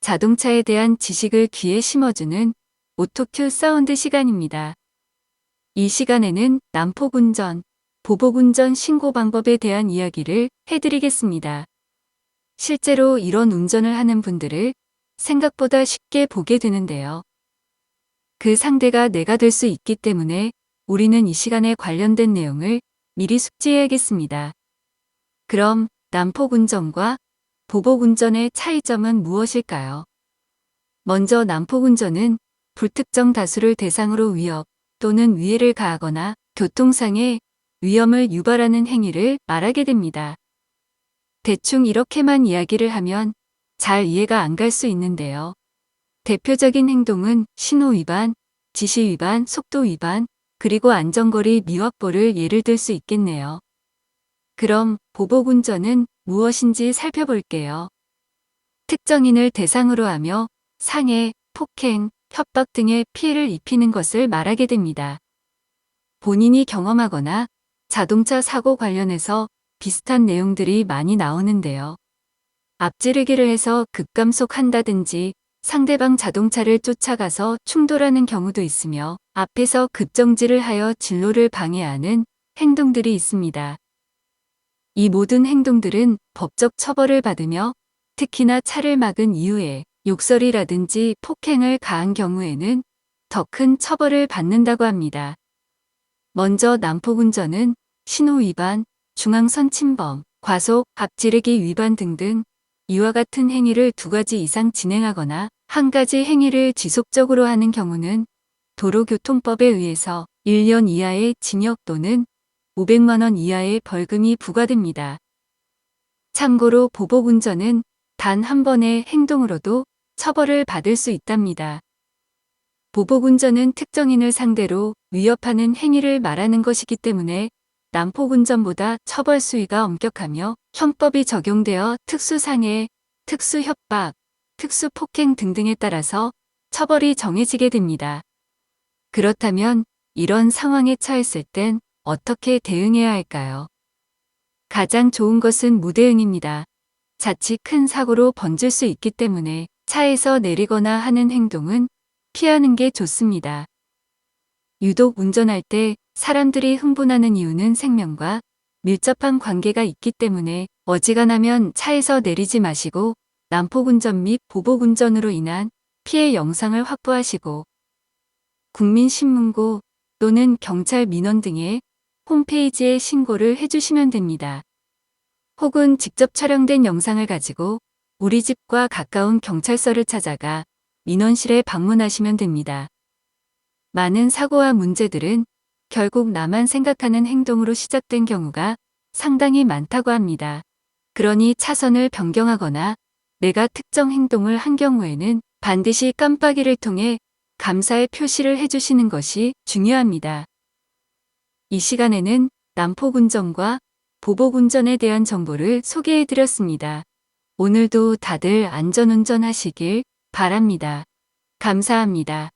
자동차에 대한 지식을 귀에 심어주는 오토큐 사운드 시간입니다. 이 시간에는 난폭운전, 보복운전 신고 방법에 대한 이야기를 해드리겠습니다. 실제로 이런 운전을 하는 분들을 생각보다 쉽게 보게 되는데요. 그 상대가 내가 될 수 있기 때문에 우리는 이 시간에 관련된 내용을 미리 숙지해야겠습니다. 그럼 난폭운전과 보복운전의 차이점은 무엇일까요? 먼저 난폭운전은 불특정 다수를 대상으로 위협 또는 위해를 가하거나 교통상의 위험을 유발하는 행위를 말하게 됩니다. 대충 이렇게만 이야기를 하면 잘 이해가 안 갈 수 있는데요. 대표적인 행동은 신호 위반, 지시 위반, 속도 위반, 그리고 안전거리 미확보를 예를 들 수 있겠네요. 그럼 보복운전은 무엇인지 살펴볼게요. 특정인을 대상으로 하며 상해, 폭행, 협박 등의 피해를 입히는 것을 말하게 됩니다. 본인이 경험하거나 자동차 사고 관련해서 비슷한 내용들이 많이 나오는데요. 앞지르기를 해서 급감속한다든지 상대방 자동차를 쫓아가서 충돌하는 경우도 있으며 앞에서 급정지를 하여 진로를 방해하는 행동들이 있습니다. 이 모든 행동들은 법적 처벌을 받으며 특히나 차를 막은 이후에 욕설이라든지 폭행을 가한 경우에는 더 큰 처벌을 받는다고 합니다. 먼저 난폭운전은 신호 위반, 중앙선 침범, 과속, 앞지르기 위반 등등 이와 같은 행위를 2가지 이상 진행하거나 한 가지 행위를 지속적으로 하는 경우는 도로교통법에 의해서 1년 이하의 징역 또는 500만 원 이하의 벌금이 부과됩니다. 참고로 보복운전은 단 한 번의 행동으로도 처벌을 받을 수 있답니다. 보복운전은 특정인을 상대로 위협하는 행위를 말하는 것이기 때문에 난폭운전보다 처벌 수위가 엄격하며 형법이 적용되어 특수상해, 특수협박, 특수폭행 등등에 따라서 처벌이 정해지게 됩니다. 그렇다면 이런 상황에 처했을 땐 어떻게 대응해야 할까요? 가장 좋은 것은 무대응입니다. 자칫 큰 사고로 번질 수 있기 때문에 차에서 내리거나 하는 행동은 피하는 게 좋습니다. 유독 운전할 때 사람들이 흥분하는 이유는 생명과 밀접한 관계가 있기 때문에 어지간하면 차에서 내리지 마시고 난폭운전 및 보복운전으로 인한 피해 영상을 확보하시고 국민신문고 또는 경찰 민원 등의 홈페이지에 신고를 해주시면 됩니다. 혹은 직접 촬영된 영상을 가지고 우리 집과 가까운 경찰서를 찾아가 민원실에 방문하시면 됩니다. 많은 사고와 문제들은 결국 나만 생각하는 행동으로 시작된 경우가 상당히 많다고 합니다. 그러니 차선을 변경하거나 내가 특정 행동을 한 경우에는 반드시 깜빡이를 통해 감사의 표시를 해주시는 것이 중요합니다. 이 시간에는 난폭운전과 보복운전에 대한 정보를 소개해드렸습니다. 오늘도 다들 안전운전 하시길 바랍니다. 감사합니다.